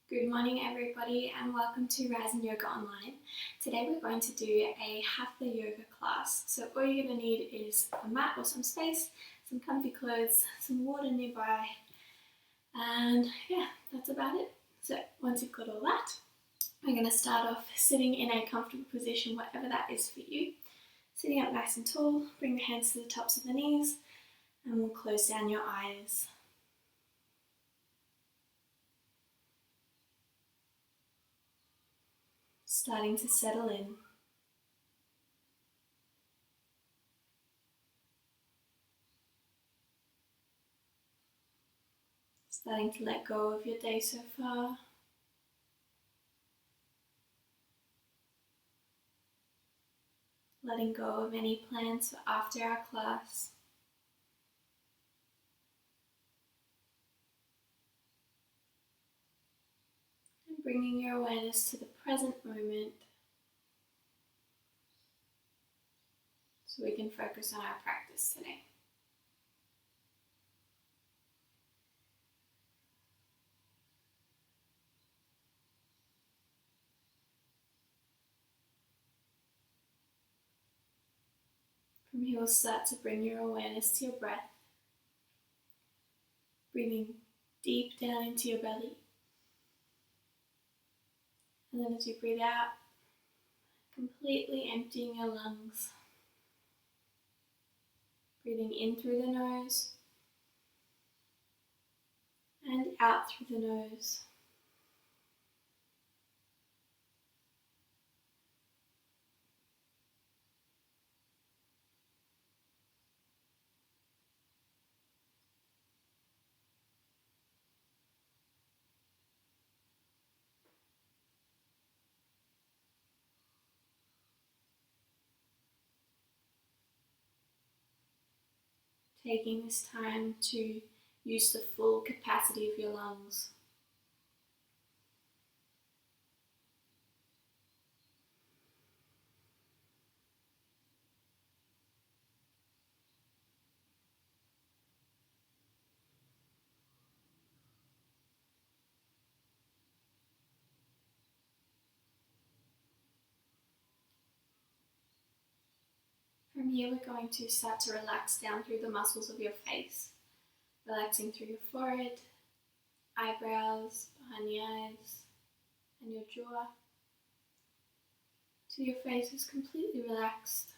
Good morning everybody and welcome to Rise Yoga Online. Today we're going to do a Hatha Yoga class. So all you're going to need is a mat or some space, some comfy clothes, some water nearby, and yeah, that's about it. So once you've got all that, we're going to start off sitting in a comfortable position, whatever that is for you. Sitting up nice and tall, bring the hands to the tops of the knees, and we'll close down your eyes. Starting to settle in. Starting to let go of your day so far. Letting go of any plans for after our class. And bringing your awareness to the present moment so we can focus on our practice today. From here we'll start to bring your awareness to your breath. Breathing deep down into your belly. And then as you breathe out, completely emptying your lungs. Breathing in through the nose and out through the nose. Taking this time to use the full capacity of your lungs. From here we're going to start to relax down through the muscles of your face. Relaxing through your forehead, eyebrows, behind the eyes, and your jaw. Till your face is completely relaxed.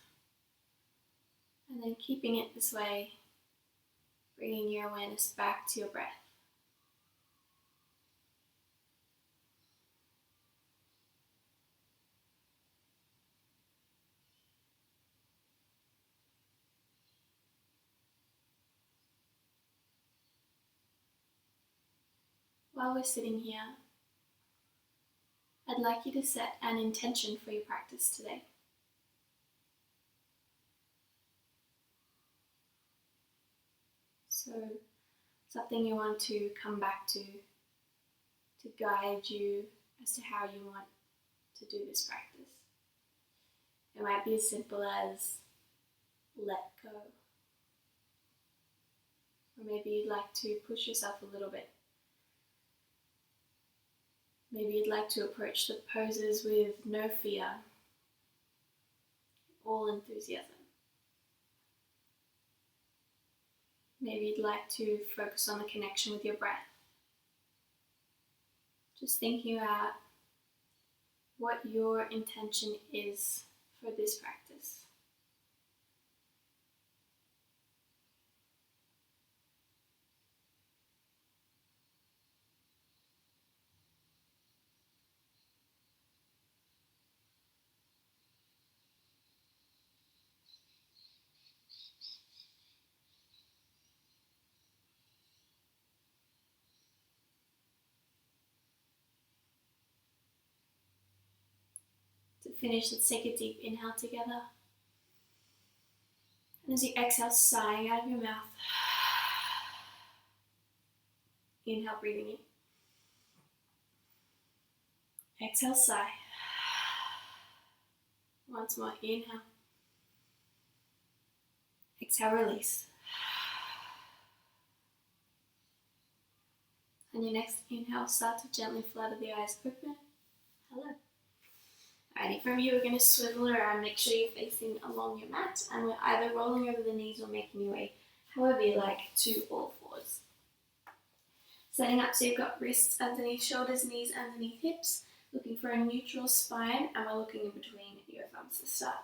And then keeping it this way, bringing your awareness back to your breath. While we're sitting here, I'd like you to set an intention for your practice today. So, something you want to come back to guide you as to how you want to do this practice. It might be as simple as let go. Or maybe you'd like to push yourself a little bit. Maybe you'd like to approach the poses with no fear, all enthusiasm. Maybe you'd like to focus on the connection with your breath. Just thinking about what your intention is for this practice. To finish, let's take a deep inhale together. And as you exhale, sighing out of your mouth. Inhale, breathing in. Exhale, sigh. Once more, inhale. Exhale, release. And your next inhale, start to gently flutter the eyes open. Hello. Alrighty, from here we're going to swivel around, make sure you're facing along your mat, and we're either rolling over the knees or making your way, however you like, to all fours. Setting up so you've got wrists underneath shoulders, knees underneath hips, looking for a neutral spine, and we're looking in between your thumbs to start.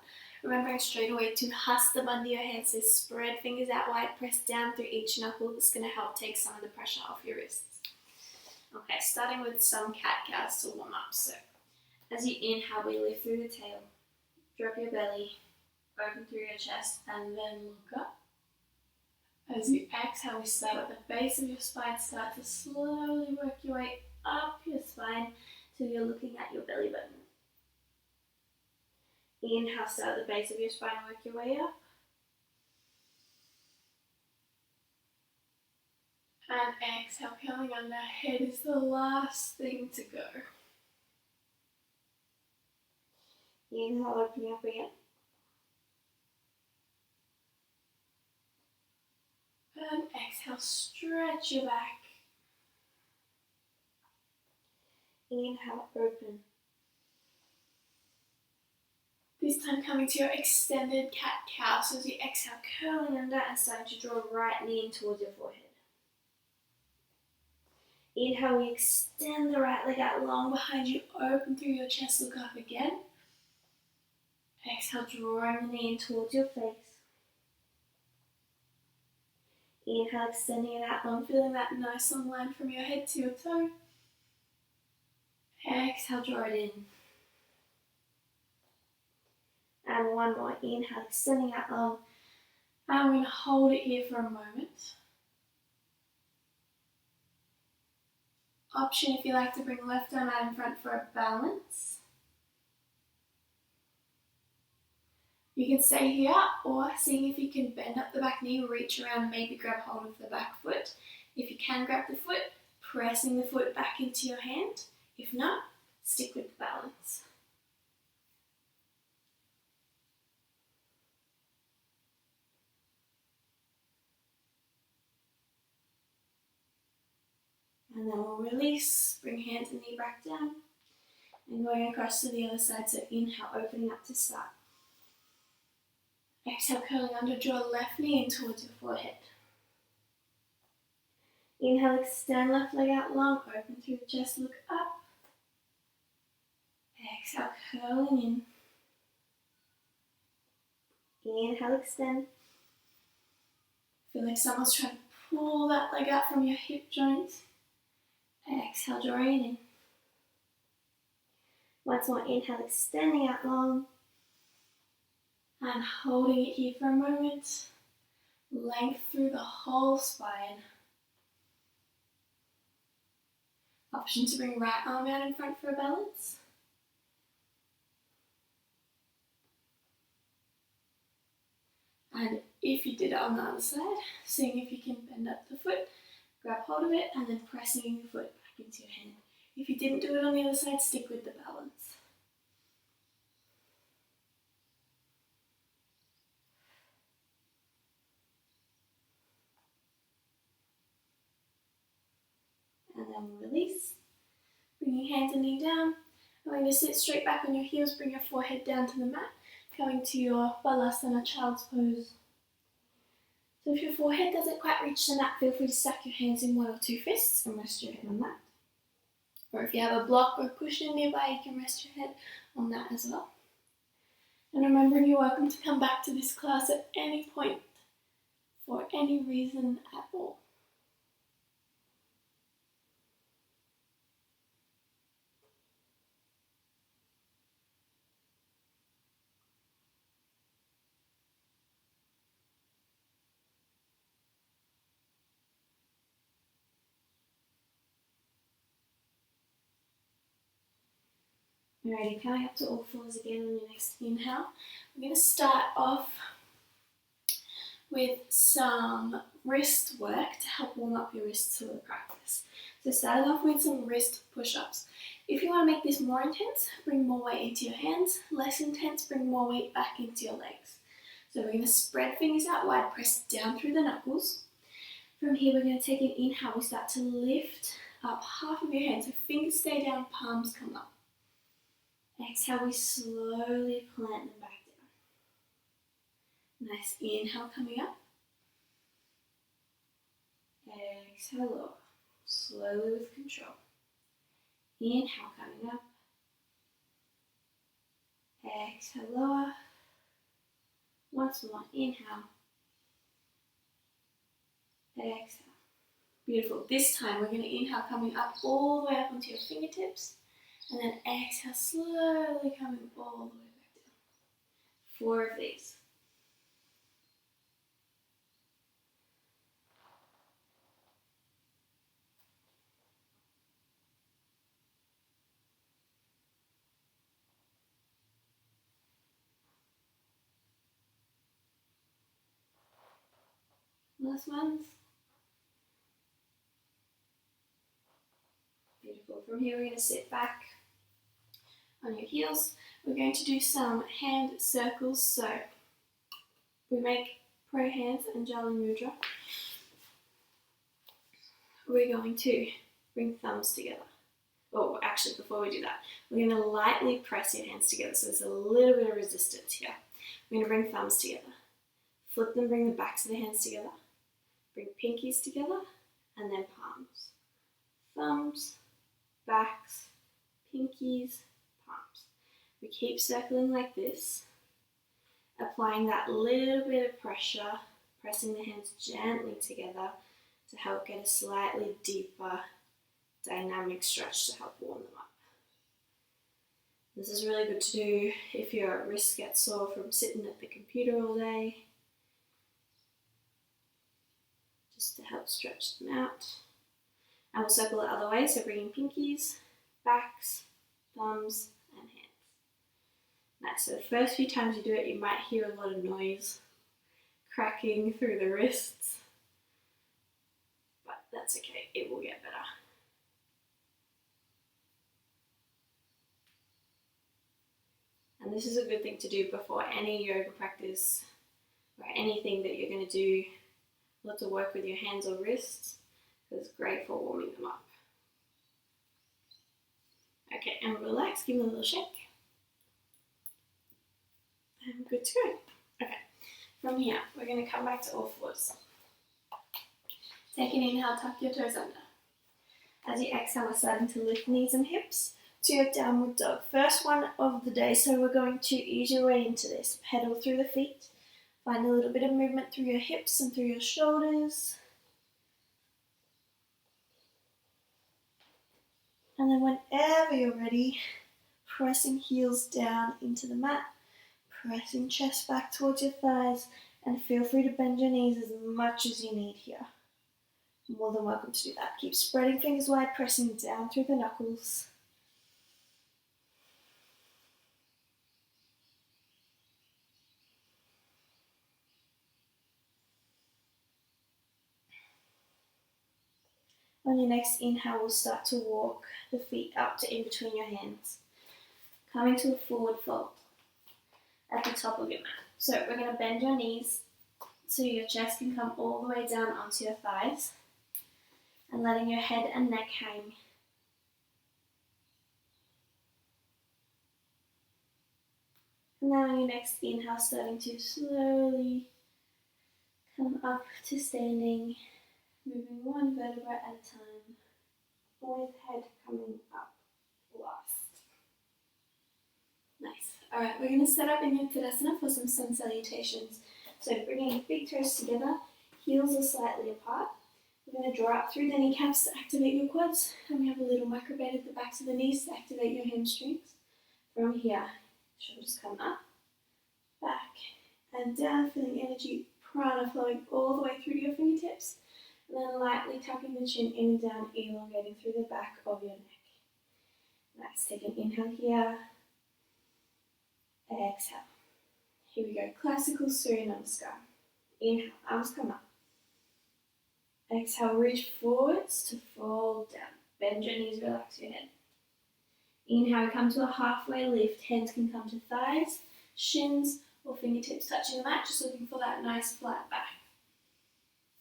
Remembering straight away to hasta under your hands, so spread fingers out wide, press down through each knuckle. This is going to help take some of the pressure off your wrists. Okay, starting with some cat-cows to warm up. So as you inhale, we lift through the tail, drop your belly, open through your chest, and then look up. As you exhale, we start at the base of your spine, start to slowly work your way up your spine till you're looking at your belly button. Inhale, start at the base of your spine, work your way up. And exhale, curling under, head is the last thing to go. Inhale, opening up again. And exhale, stretch your back. Inhale, open. This time coming to your extended cat-cow. So as you exhale, curling under and starting to draw right knee in towards your forehead. Inhale, we extend the right leg out long behind you, open through your chest, look up again. Exhale, drawing the knee in towards your face. Inhale, extending it out long, feeling that nice long line from your head to your toe. Exhale, draw it in. And one more, inhale, extending out long. And we're going to hold it here for a moment. Option if you like to bring left arm out in front for a balance. You can stay here, or seeing if you can bend up the back knee, reach around, maybe grab hold of the back foot. If you can grab the foot, pressing the foot back into your hand. If not, stick with the balance. And then we'll release, bring hands and knee back down. And going across to the other side, so inhale, opening up to start. Exhale, curling under, draw left knee in towards your forehead. Inhale, extend left leg out long, open through the chest, look up. Exhale, curling in. Inhale, extend. Feel like someone's trying to pull that leg out from your hip joint. Exhale, drawing in. Once more, inhale, extending out long. And holding it here for a moment. Length through the whole spine. Option to bring right arm out in front for a balance. And if you did it on the other side, seeing if you can bend up the foot, grab hold of it, and then pressing your foot back into your hand. If you didn't do it on the other side, stick with the balance. And then release. Bringing hands and knee down. I'm going to sit straight back on your heels, bring your forehead down to the mat, coming to your balasana, child's pose. So if your forehead doesn't quite reach the mat, feel free to stack your hands in one or two fists and rest your head on that. Or if you have a block or cushion nearby, you can rest your head on that as well. And remember, you're welcome to come back to this class at any point, for any reason at all. Alrighty, coming up to all fours again on your next inhale. We're going to start off with some wrist work to help warm up your wrists for the practice. So starting off with some wrist push-ups. If you want to make this more intense, bring more weight into your hands. Less intense, bring more weight back into your legs. So we're going to spread fingers out wide, press down through the knuckles. From here, we're going to take an inhale. We start to lift up half of your head. So fingers stay down, palms come up. Exhale, we slowly plant them back down. Nice inhale coming up. Exhale, lower. Slowly with control. Inhale coming up. Exhale, lower. Once more, inhale. Exhale. Beautiful. This time we're going to inhale coming up all the way up onto your fingertips. And then exhale, slowly coming all the way back down. 4 of these. Last ones. Beautiful. From here we're going to sit back on your heels. We're going to do some hand circles. So we make prayer hands and Jali Mudra. We're going to bring thumbs together. Oh, actually, before we do that, we're going to lightly press your hands together. So there's a little bit of resistance here. We're going to bring thumbs together. Flip them, bring the backs of the hands together. Bring pinkies together, and then palms. Thumbs, backs, pinkies, palms. We keep circling like this, applying that little bit of pressure, pressing the hands gently together to help get a slightly deeper dynamic stretch to help warm them up. This is really good to do if your wrists get sore from sitting at the computer all day, just to help stretch them out. And we'll circle the other way, so bringing pinkies, backs, thumbs, and hands. Nice. So the first few times you do it, you might hear a lot of noise cracking through the wrists, but that's okay, it will get better. And this is a good thing to do before any yoga practice or anything that you're going to do. Lots of work with your hands or wrists, because it's great for warming them up. Okay, and relax, give them a little shake. And good to go. Okay, from here, we're going to come back to all fours. Take an inhale, tuck your toes under. As you exhale, we're starting to lift knees and hips to your downward dog. First one of the day, so we're going to ease your way into this. Pedal through the feet. Find a little bit of movement through your hips and through your shoulders. And then whenever you're ready, pressing heels down into the mat, pressing chest back towards your thighs, and feel free to bend your knees as much as you need here. More than welcome to do that. Keep spreading fingers wide, pressing down through the knuckles. On your next inhale, we'll start to walk the feet up to in between your hands, coming to a forward fold at the top of your mat. So we're going to bend your knees so your chest can come all the way down onto your thighs, and letting your head and neck hang. And now on your next inhale, starting to slowly come up to standing, moving one vertebra at a time, with head coming up last. Nice. Alright, we're going to set up in your Tadasana for some sun salutations. So bringing big toes together, heels are slightly apart. We're going to draw up through the kneecaps to activate your quads, and we have a little micro bend at the backs of the knees to activate your hamstrings. From here, shoulders come up, back, and down, feeling energy, prana flowing all the way through to your fingertips. And then lightly tucking the chin in and down, elongating through the back of your neck. Nice. Take an inhale here. Exhale. Here we go. Classical Surya Namaskar. Inhale, arms come up. Exhale, reach forwards to fold down. Bend your knees, relax your head. Inhale, come to a halfway lift. Hands can come to thighs, shins, or fingertips touching the mat. Just looking for that nice flat back.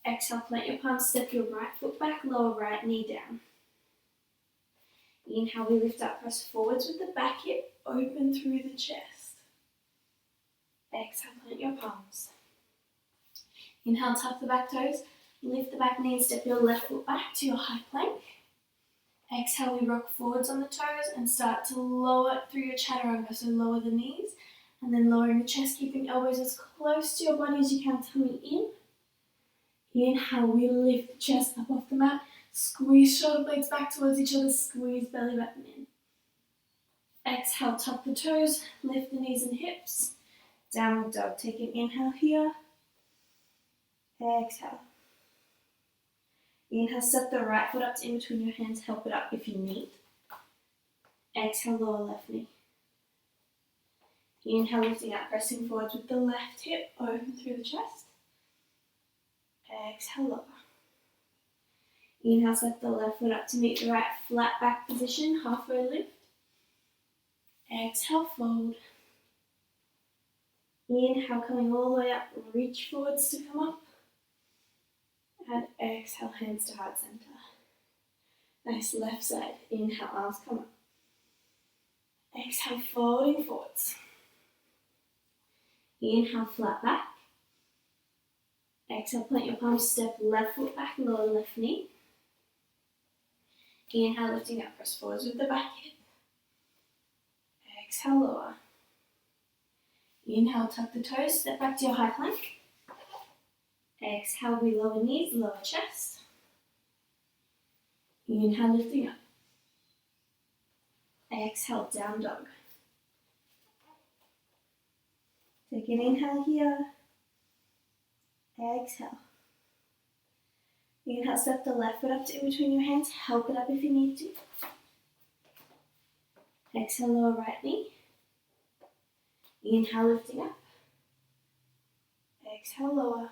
Exhale, plant your palms, step your right foot back, lower right knee down. Inhale, we lift up, press forwards with the back hip, open through the chest. Exhale, plant your palms. Inhale, tuck the back toes, lift the back knee, step your left foot back to your high plank. Exhale, we rock forwards on the toes and start to lower through your chaturanga, so lower the knees and then lowering the chest, keeping elbows as close to your body as you can, tummy in. Inhale, we lift the chest up off the mat, squeeze shoulder blades back towards each other, squeeze belly button in. Exhale, tuck the toes, lift the knees and hips. Downward dog, take an inhale here. Exhale. Inhale, step the right foot up to in between your hands, help it up if you need. Exhale, lower left knee. Inhale, lifting up, pressing forwards with the left hip, open through the chest. Exhale, lower. Inhale, step the left foot up to meet the right flat back position, halfway lift. Exhale, fold. Inhale, coming all the way up, reach forwards to come up. And exhale, hands to heart center. Nice, left side. Inhale, arms come up. Exhale, folding forwards. Inhale, flat back. Exhale, plant your palms, step left foot back, lower left knee. Inhale, lifting up, press forwards with the back hip. Exhale, lower. Inhale, tuck the toes, step back to your high plank. Exhale, we lower knees, lower chest. Inhale, lifting up. Exhale, down dog. Take an inhale here. Exhale. Inhale, step the left foot up to in between your hands. Help it up if you need to. Exhale, lower right knee. Inhale, lifting up. Exhale, lower.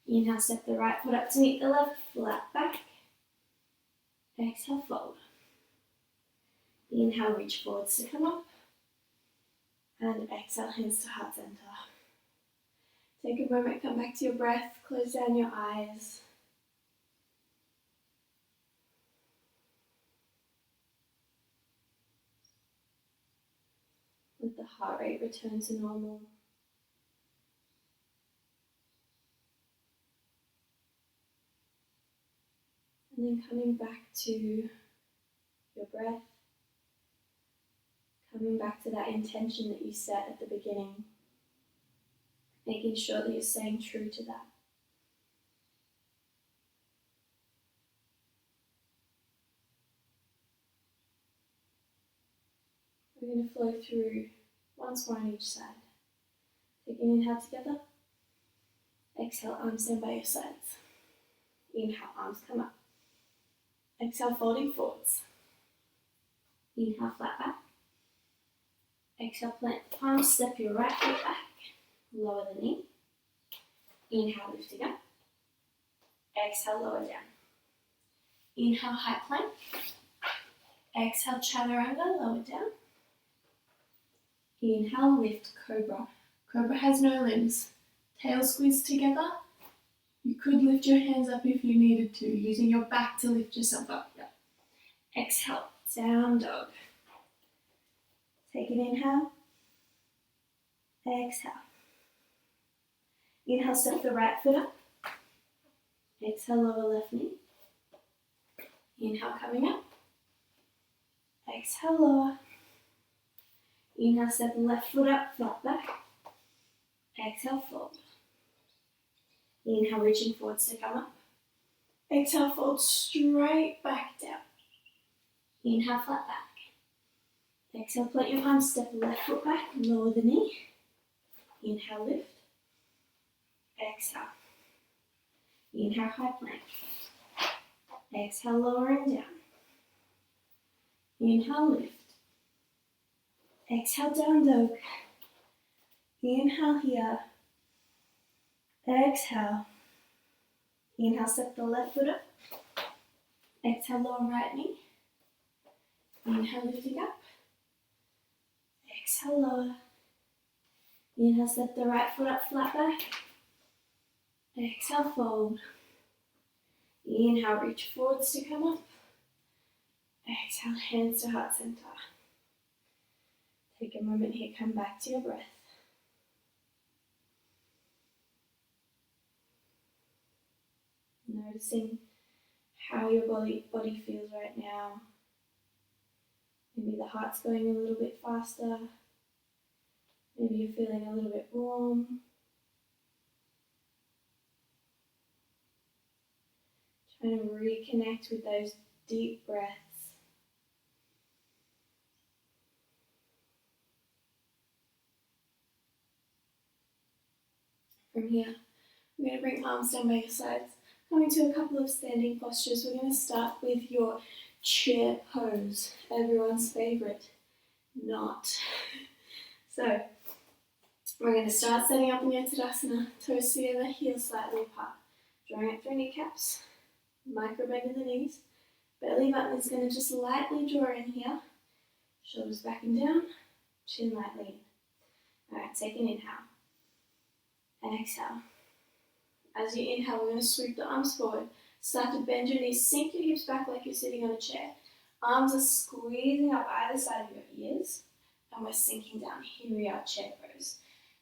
Inhale, step the right foot up to meet the left, flat back. Exhale, fold. Inhale, reach forwards to come up. And exhale, hands to heart center. Take a moment, come back to your breath, close down your eyes. Let the heart rate return to normal. And then coming back to your breath, coming back to that intention that you set at the beginning, making sure that you're staying true to that. We're going to flow through once more on each side. Take an inhale together. Exhale, arms stand by your sides. Inhale, arms come up. Exhale, folding forwards. Inhale, flat back. Exhale, plant the palms, step your right foot back. Lower the knee. Inhale, lifting up. Exhale, lower down. Inhale, high plank. Exhale, chaturanga, lower down. Inhale, lift, cobra. Cobra has no limbs. Tail squeezed together. You could lift your hands up if you needed to, using your back to lift yourself up. Yep. Exhale, down dog. Take an inhale. Exhale. Inhale, step the right foot up. Exhale, lower left knee. Inhale, coming up. Exhale, lower. Inhale, step left foot up, flat back. Exhale, fold. Inhale, reaching forwards to come up. Exhale, fold straight back down. Inhale, flat back. Exhale, plant your palms, step left foot back, lower the knee. Inhale, lift. Exhale. Inhale, high plank. Exhale, lowering down. Inhale, lift. Exhale, down dog. Inhale here. Exhale. Inhale, step the left foot up. Exhale, lower right knee. Inhale, lifting up. Exhale, lower. Inhale, step the right foot up, flat back. Exhale, fold. Inhale, reach forwards to come up. Exhale, hands to heart center. Take a moment here, come back to your breath. Noticing how your body feels right now. Maybe the heart's going a little bit faster. Maybe you're feeling a little bit warm. Trying to reconnect with those deep breaths. From here, we're going to bring arms down by your sides. Coming to a couple of standing postures. We're going to start with your chair pose. Everyone's favorite. Not. So, we're going to start setting up in your Tadasana. Toes together, heels slightly apart. Drawing up through kneecaps. Micro bend in the knees. Belly button is going to just lightly draw in here. Shoulders back and down. Chin lightly in. Alright, take an inhale. Exhale. As you inhale, we're going to sweep the arms forward. Start to bend your knees. Sink your hips back like you're sitting on a chair. Arms are squeezing up either side of your ears. And we're sinking down. Here we are, chair pose.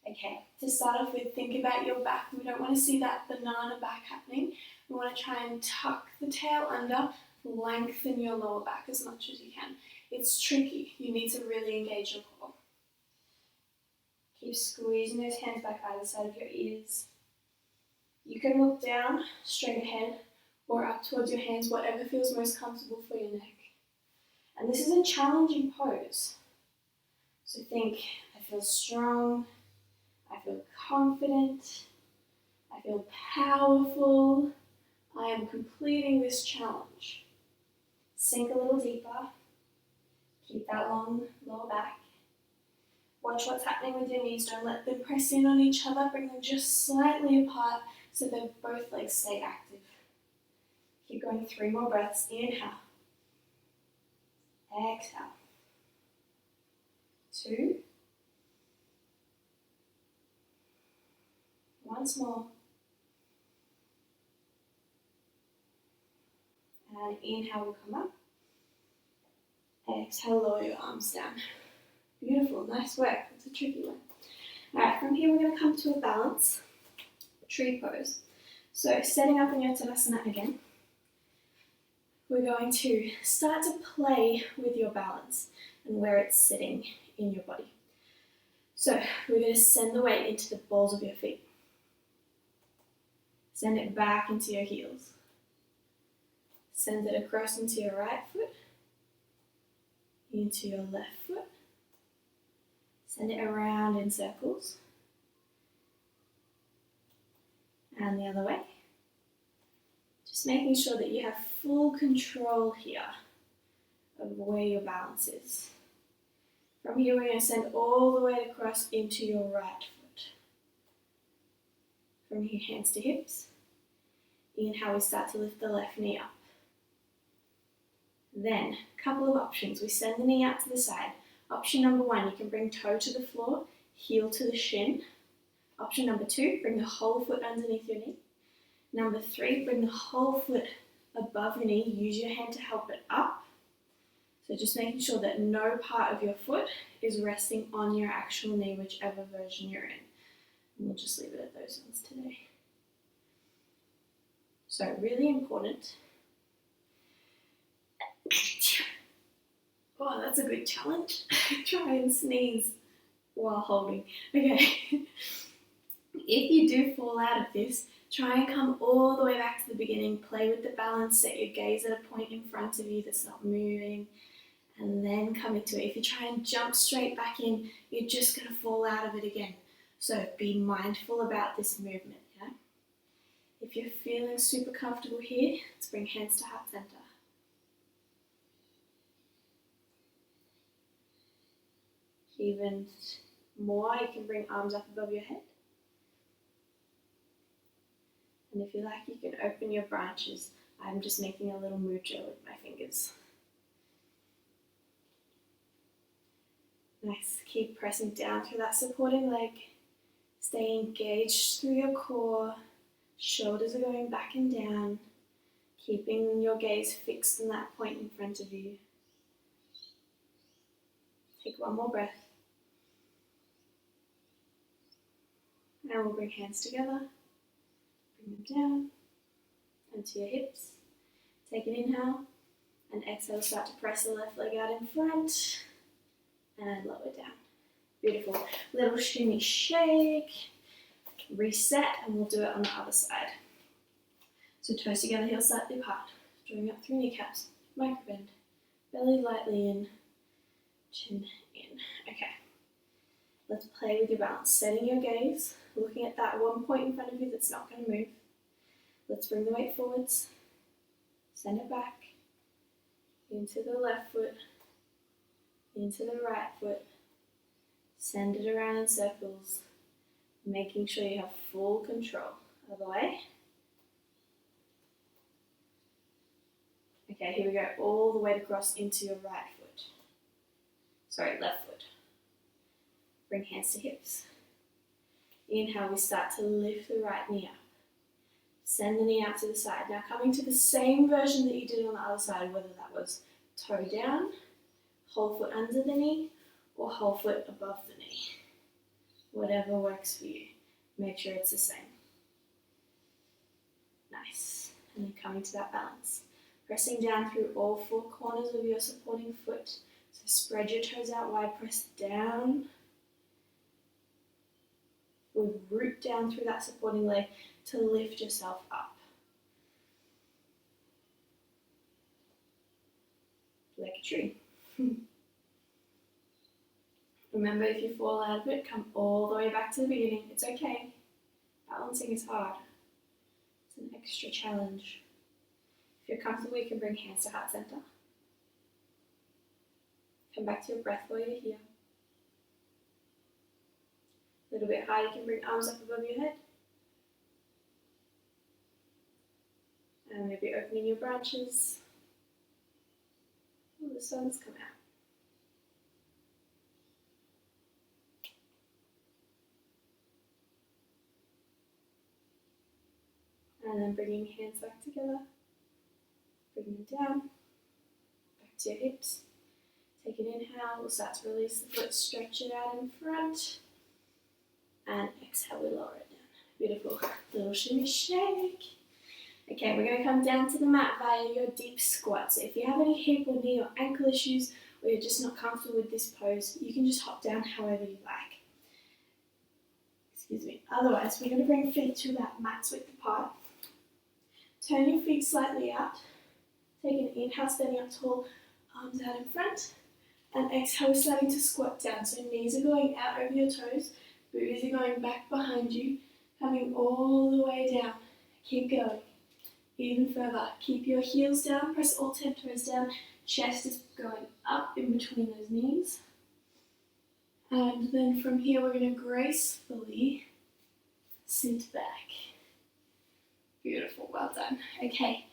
Okay, to start off with, think about your back. We don't want to see that banana back happening. We want to try and tuck the tail under, lengthen your lower back as much as you can. It's tricky. You need to really engage your core. Keep squeezing those hands back either side of your ears. You can look down, straight ahead, or up towards your hands, whatever feels most comfortable for your neck. And this is a challenging pose. So think, I feel strong, I feel confident, I feel powerful, I am completing this challenge. Sink a little deeper, keep that long lower back. Watch what's happening with your knees, don't let them press in on each other, bring them just slightly apart so that both legs stay active. Keep going, 3 more breaths, inhale, exhale, 2, once more, and inhale will come up, exhale, lower your arms down. Beautiful, nice work, it's a tricky one. Alright, from here we're going to come to a balance, tree pose. So setting up in your Tadasana again, we're going to start to play with your balance and where it's sitting in your body. So we're going to send the weight into the balls of your feet. Send it back into your heels. Send it across into your right foot, into your left foot. Send it around in circles. And the other way. Just making sure that you have full control here of where your balance is. From here we're going to send all the way across into your right foot. From here, hands to hips. Inhale, we start to lift the left knee up. Then, a couple of options. We send the knee out to the side. Option number 1, you can bring toe to the floor, heel to the shin. Option number 2, bring the whole foot underneath your knee. Number 3, bring the whole foot above your knee. Use your hand to help it up. So just making sure that no part of your foot is resting on your actual knee, whichever version you're in. And we'll just leave it at those ones today. So really important. Oh, that's a good challenge. Try and sneeze while holding. Okay. If you do fall out of this, try and come all the way back to the beginning. Play with the balance. Set your gaze at a point in front of you that's not moving. And then come into it. If you try and jump straight back in, you're just going to fall out of it again. So be mindful about this movement. Yeah? If you're feeling super comfortable here, let's bring hands to heart center. Even more, you can bring arms up above your head. And if you like, you can open your branches. I'm just making a little mudra with my fingers. Nice. Keep pressing down through that supporting leg. Stay engaged through your core. Shoulders are going back and down. Keeping your gaze fixed on that point in front of you. Take one more breath. And we'll bring hands together. Bring them down onto your hips. Take an inhale. And exhale, start to press the left leg out in front. And lower down. Beautiful. Little shimmy shake. Reset, and we'll do it on the other side. So toes together, heels slightly apart. Drawing up through kneecaps. Micro bend. Belly lightly in. Chin in. Okay. Let's play with your balance. Setting your gaze. Looking at that one point in front of you that's not going to move. Let's bring the weight forwards. Send it back. Into the left foot. Into the right foot. Send it around in circles. Making sure you have full control. Other way. Okay, here we go. All the way across into your right foot. Sorry, left foot. Bring hands to hips. Inhale, we start to lift the right knee up. Send the knee out to the side. Now coming to the same version that you did on the other side, whether that was toe down, whole foot under the knee, or whole foot above the knee. Whatever works for you. Make sure it's the same. Nice. And then coming to that balance. Pressing down through all four corners of your supporting foot. So spread your toes out wide, press down. We'll root down through that supporting leg to lift yourself up. Like a tree. Remember, if you fall out of it, come all the way back to the beginning. It's okay. Balancing is hard. It's an extra challenge. If you're comfortable, you can bring hands to heart center. Come back to your breath while you're here. A little bit higher, you can bring arms up above your head. And maybe opening your branches. Oh, the sun's come out. And then bringing hands back together. Bring them down. Back to your hips. Take an inhale. We'll start to release the foot. Stretch it out in front. And exhale, we lower it down. Beautiful. Little shimmy shake. Okay, we're going to come down to the mat via your deep squat. So if you have any hip or knee or ankle issues, or you're just not comfortable with this pose, you can just hop down however you like. Excuse me. Otherwise, we're going to bring feet to that mat's width apart. Turn your feet slightly out. Take an inhale, standing up tall, arms out in front. And exhale, starting to squat down. So knees are going out over your toes. Booties are going back behind you. Coming all the way down. Keep going. Even further. Keep your heels down. Press all 10 toes down. Chest is going up in between those knees. And then from here, we're going to gracefully sit back. Beautiful, well done. Okay,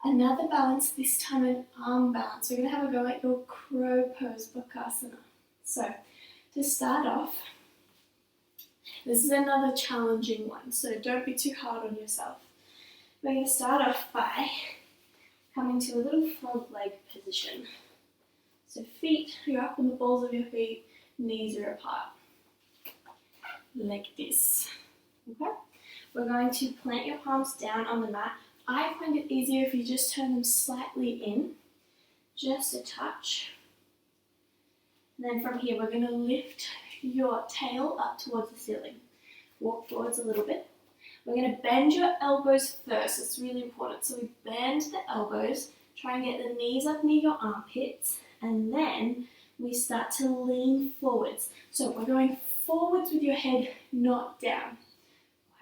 another balance, this time an arm balance. We're going to have a go at your crow pose, Bakasana. So, to start off, this is another challenging one, so don't be too hard on yourself. We're going to start off by coming to a little frog leg position. So feet, you're up on the balls of your feet, knees are apart. Like this. Okay? We're going to plant your palms down on the mat. I find it easier if you just turn them slightly in, just a touch. And then from here, we're going to lift your tail up towards the ceiling. Walk forwards a little bit. We're going to bend your elbows first. It's really important. So we bend the elbows, try and get the knees up near your armpits, and then we start to lean forwards. So we're going forwards with your head, not down.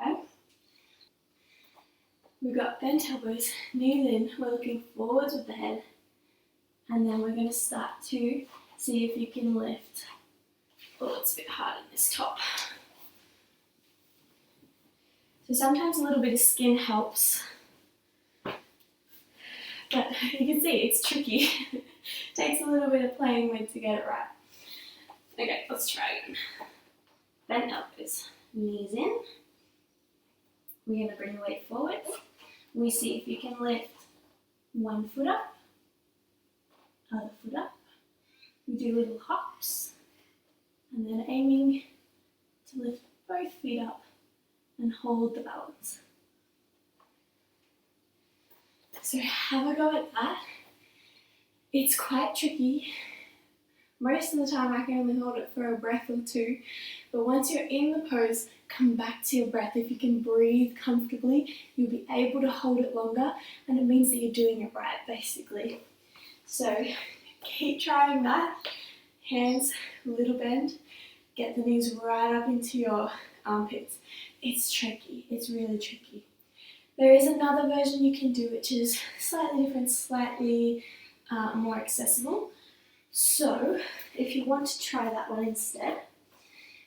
Okay? We've got bent elbows, knees in, we're looking forwards with the head, and then we're going to start to see if you can lift. Oh, it's a bit hard in this top. So sometimes a little bit of skin helps, but you can see it's tricky. It takes a little bit of playing with to get it right. Okay, let's try again. Bent elbows, knees in. We're going to bring the weight forward. We see if you can lift one foot up, other foot up, We do little hops and then aiming to lift both feet up and hold the balance. So have a go at that. It's quite tricky. Most of the time I can only hold it for a breath or two, but once you're in the pose, come back to your breath. If you can breathe comfortably, you'll be able to hold it longer, and it means that you're doing it right, basically. So keep trying that. Hands, a little bend. Get the knees right up into your armpits. It's tricky, it's really tricky. There is another version you can do which is slightly different, slightly more accessible. So if you want to try that one instead,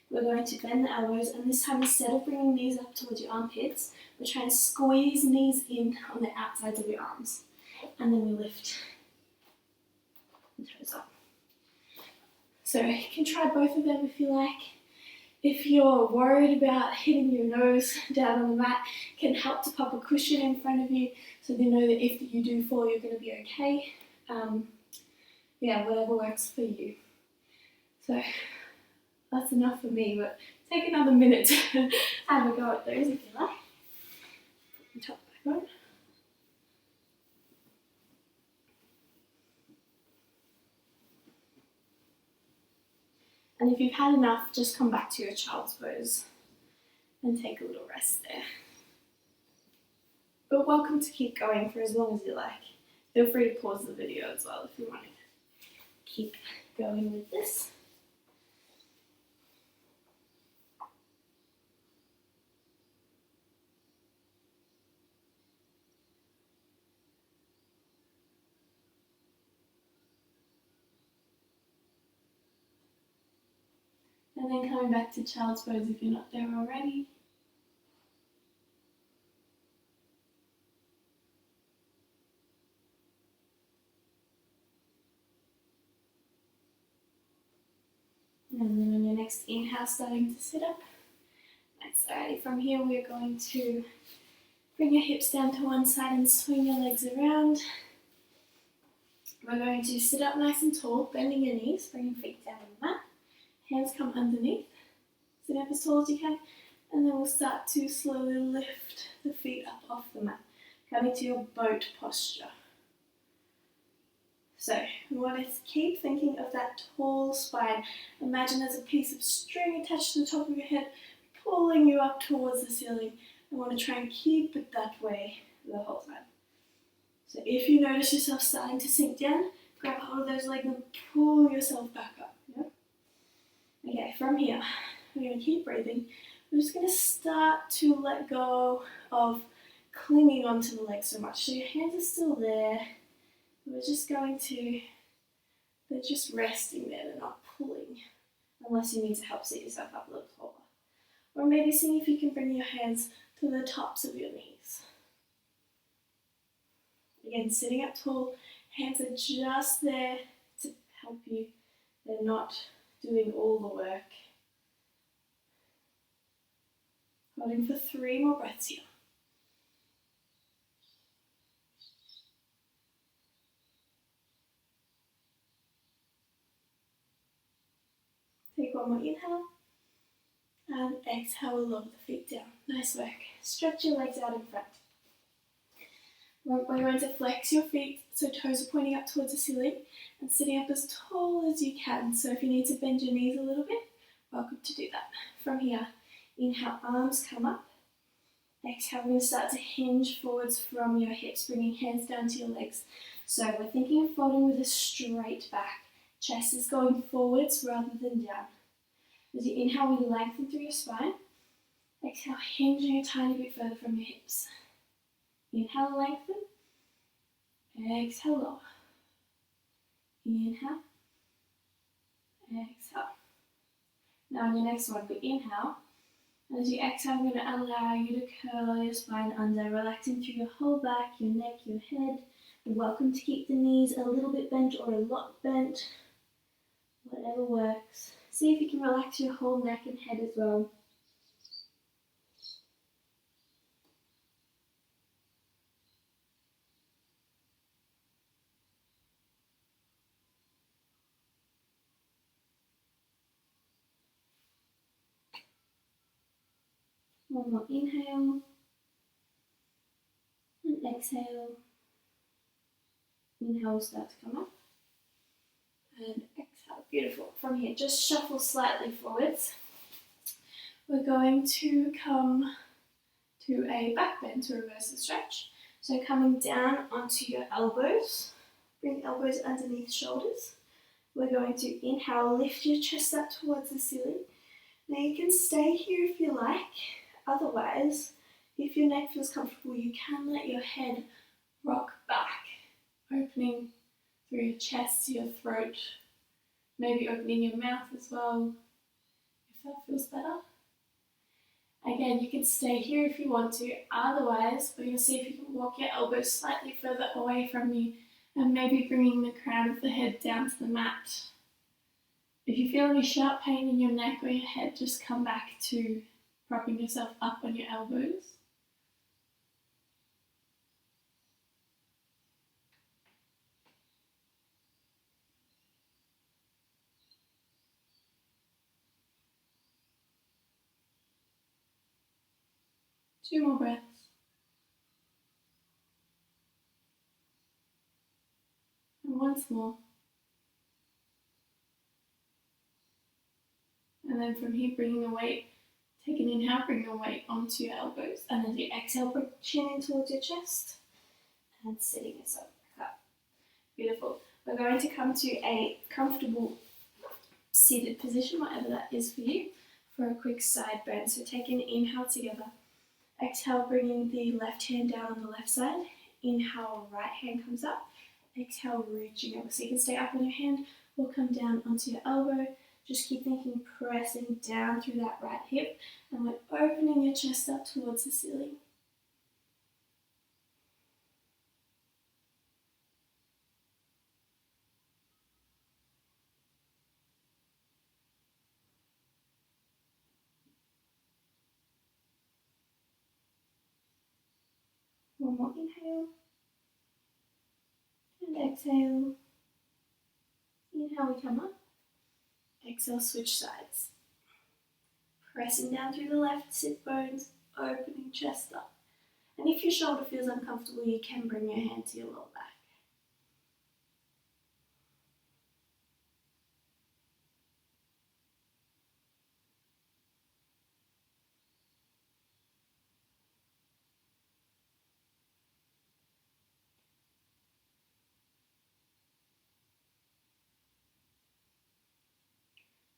we're going to bend the elbows, and this time instead of bringing knees up towards your armpits, we're trying to squeeze knees in on the outsides of your arms. And then we lift the toes up. So you can try both of them if you like. If you're worried about hitting your nose down on the mat, it can help to pop a cushion in front of you so you know that if you do fall, you're going to be okay. Yeah, whatever works for you. So that's enough for me, but take another minute to have a go at those if you like. Put the top back on. And if you've had enough, just come back to your child's pose and take a little rest there. But welcome to keep going for as long as you like. Feel free to pause the video as well if you want to keep going with this. And then coming back to child's pose if you're not there already. And then on your next inhale, starting to sit up. Nice. Alrighty, from here we're going to bring your hips down to one side and swing your legs around. We're going to sit up nice and tall, bending your knees, bring your feet down on the mat. Hands come underneath. Sit up as tall as you can, and then we'll start to slowly lift the feet up off the mat, coming to your boat posture. So we want to keep thinking of that tall spine. Imagine there's a piece of string attached to the top of your head, pulling you up towards the ceiling. We want to try and keep it that way the whole time. So if you notice yourself starting to sink down, grab hold of those legs and pull yourself back up. Yeah? Okay, from here, we're going to keep breathing. We're just going to start to let go of clinging onto the legs so much. So your hands are still there. We're just going to, they're just resting there, they're not pulling, unless you need to help sit yourself up a little taller. Or maybe seeing if you can bring your hands to the tops of your knees. Again, sitting up tall, hands are just there to help you. They're not doing all the work. Holding for 3 more breaths here. Take one more inhale. And exhale, we'll lower the feet down. Nice work. Stretch your legs out in front. We're going to flex your feet so toes are pointing up towards the ceiling and sitting up as tall as you can. So if you need to bend your knees a little bit, welcome to do that. From here, inhale, arms come up. Exhale, we're going to start to hinge forwards from your hips, bringing hands down to your legs. So we're thinking of folding with a straight back. Chest is going forwards rather than down. As you inhale, we lengthen through your spine. Exhale, hinging a tiny bit further from your hips. Inhale, lengthen. Exhale, lower. Inhale. Exhale. Now on your next one, we inhale. And as you exhale, I'm going to allow you to curl your spine under, relaxing through your whole back, your neck, your head. You're welcome to keep the knees a little bit bent or a lot bent. Whatever works. See if you can relax your whole neck and head as well. One more inhale and exhale. Inhale, start to come up and exhale. Beautiful. From here, just shuffle slightly forwards. We're going to come to a back bend to reverse the stretch. So coming down onto your elbows, bring elbows underneath shoulders. We're going to inhale, lift your chest up towards the ceiling. Now you can stay here if you like. Otherwise, if your neck feels comfortable, you can let your head rock back, opening through your chest to your throat, maybe opening your mouth as well, if that feels better. Again, you can stay here if you want to. Otherwise, we're going to see if you can walk your elbows slightly further away from you and maybe bringing the crown of the head down to the mat. If you feel any sharp pain in your neck or your head, just come back to propping yourself up on your elbows. Two more breaths. And once more. And then from here, bringing the weight, take an inhale, bring the weight onto your elbows. And as you exhale, bring chin in towards your chest. And sitting yourself back up. Beautiful. We're going to come to a comfortable seated position, whatever that is for you, for a quick side bend. So take an inhale together. Exhale, bringing the left hand down on the left side. Inhale, right hand comes up. Exhale, reaching over. So you can stay up on your hand or come down onto your elbow. Just keep thinking, pressing down through that right hip. And we're opening your chest up towards the ceiling. One more inhale. And exhale. Inhale, we come up. Exhale, switch sides. Pressing down through the left sit bones, opening chest up. And if your shoulder feels uncomfortable, you can bring your hand to your lower back.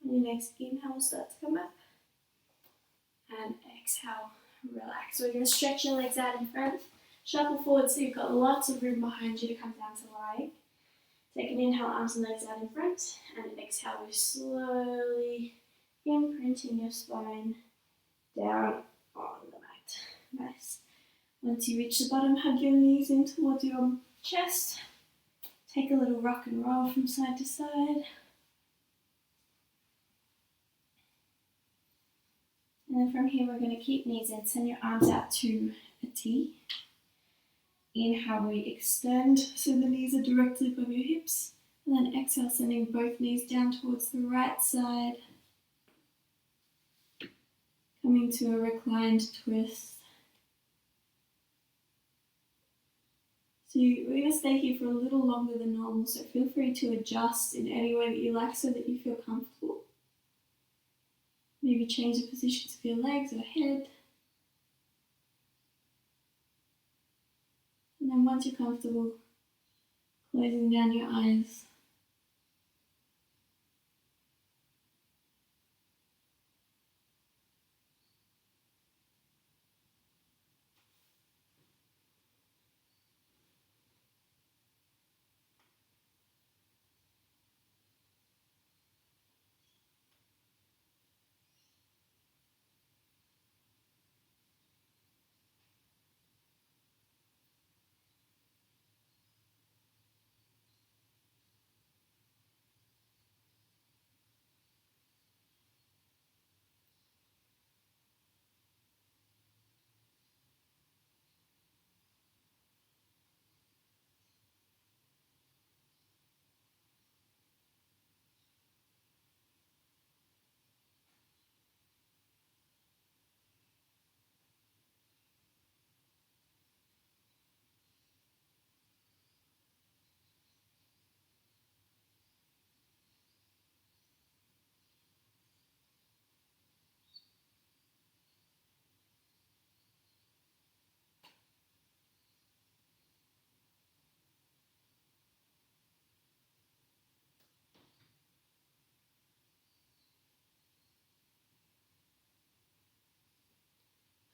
On your next inhale, start to come up. And exhale, relax. So we're going to stretch your legs out in front. Shuffle forward so you've got lots of room behind you to come down to lying. Take an inhale, arms and legs out in front. And an exhale, we're slowly imprinting your spine down on the mat. Nice. Once you reach the bottom, hug your knees in towards your chest. Take a little rock and roll from side to side. And then from here, we're going to keep knees in. Send your arms out to a T. Inhale, we extend so the knees are directly above your hips. And then exhale, sending both knees down towards the right side. Coming to a reclined twist. So we're going to stay here for a little longer than normal, so feel free to adjust in any way that you like so that you feel comfortable. Maybe change the positions of your legs or head. And then once you're comfortable, closing down your eyes.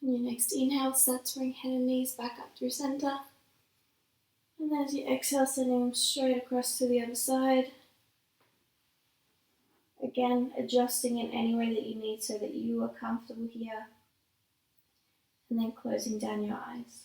On your next inhale, start to bring head and knees back up through center. And then as you exhale, sending them straight across to the other side. Again, adjusting in any way that you need so that you are comfortable here. And then closing down your eyes.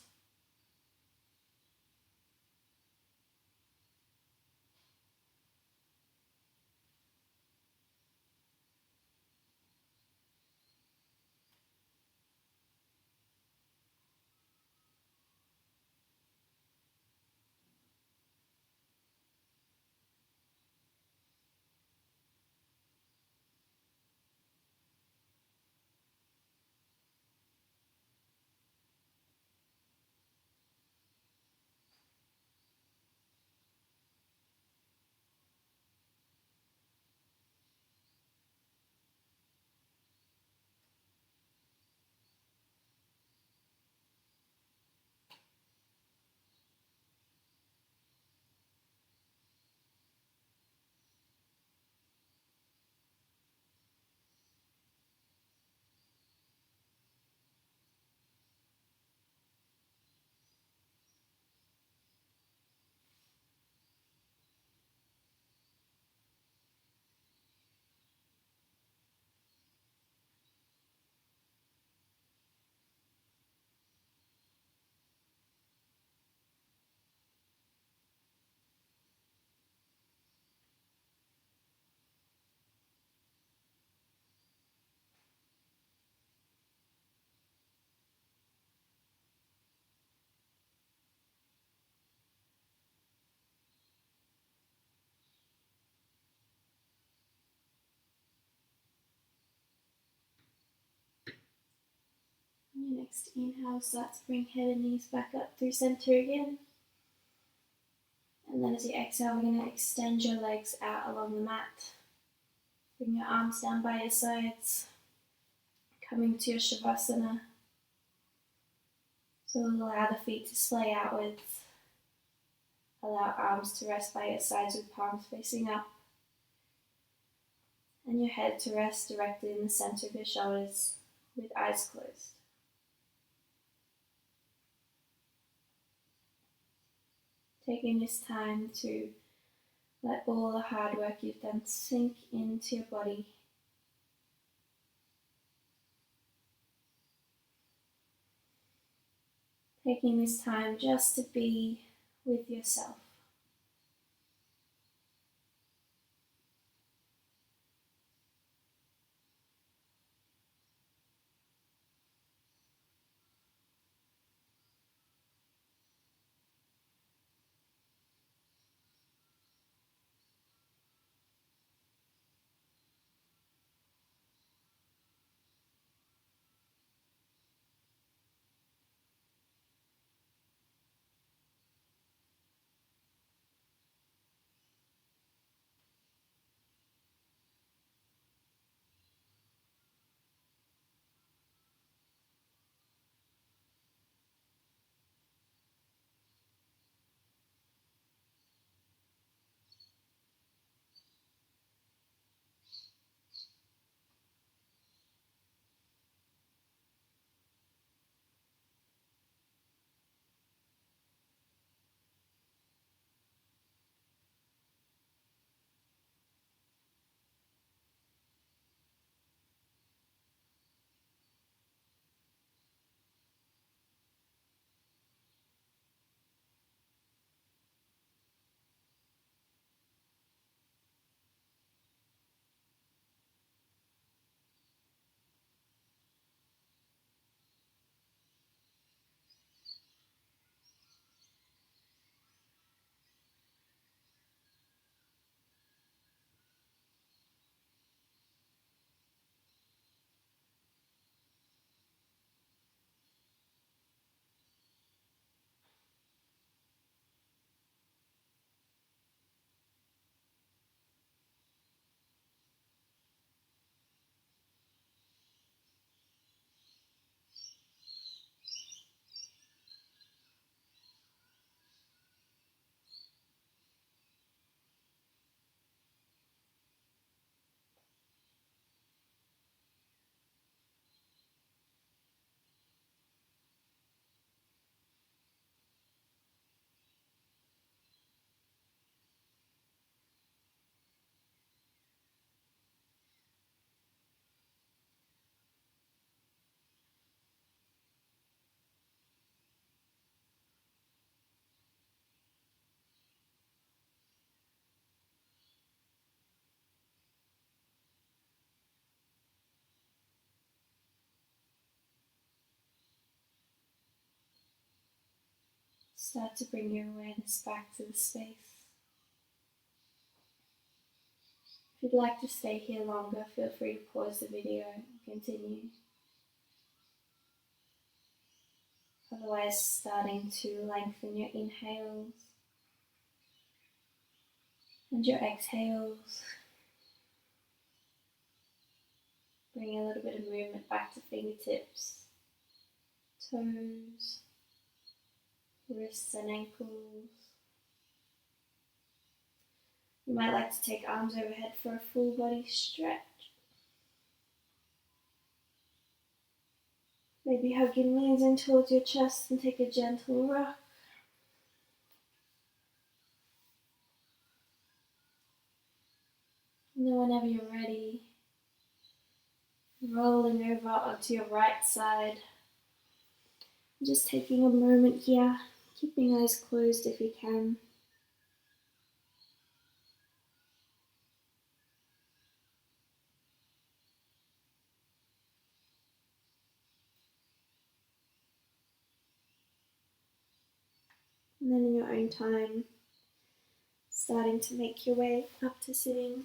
On your next inhale, start to bring head and knees back up through center again. And then as you exhale, we're going to extend your legs out along the mat. Bring your arms down by your sides. Coming to your shavasana. So allow the feet to splay outwards. Allow arms to rest by your sides with palms facing up. And your head to rest directly in the center of your shoulders with eyes closed. Taking this time to let all the hard work you've done sink into your body. Taking this time just to be with yourself. Start to bring your awareness back to the space. If you'd like to stay here longer, feel free to pause the video and continue. Otherwise, starting to lengthen your inhales and your exhales. Bring a little bit of movement back to fingertips, toes, wrists and ankles. You might like to take arms overhead for a full body stretch. Maybe hug your knees in towards your chest and take a gentle rock. And then whenever you're ready, rolling over onto your right side. Just taking a moment here, keeping eyes closed if you can. And then in your own time, starting to make your way up to sitting.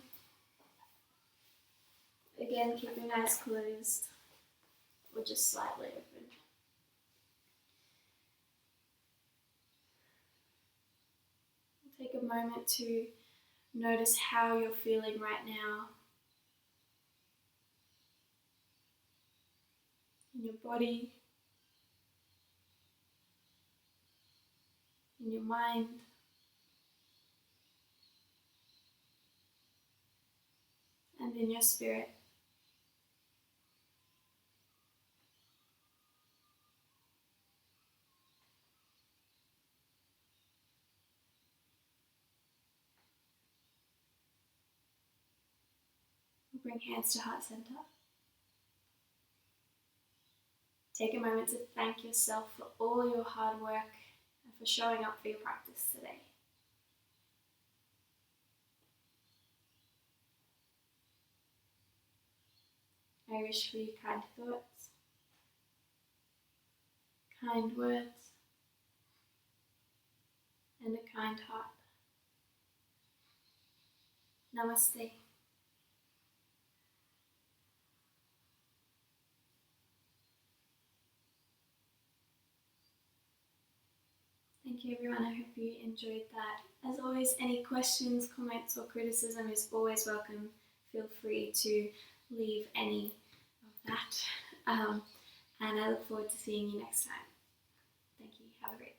Again, keeping eyes closed or just slightly open. Take a moment to notice how you're feeling right now in your body, in your mind, and in your spirit. Bring hands to heart center. Take a moment to thank yourself for all your hard work and for showing up for your practice today. I wish for you kind thoughts, kind words, and a kind heart. Namaste. Thank you everyone, I hope you enjoyed that. As always, any questions, comments or criticism is always welcome. Feel free to leave any of that. And I look forward to seeing you next time. Thank you, have a great day.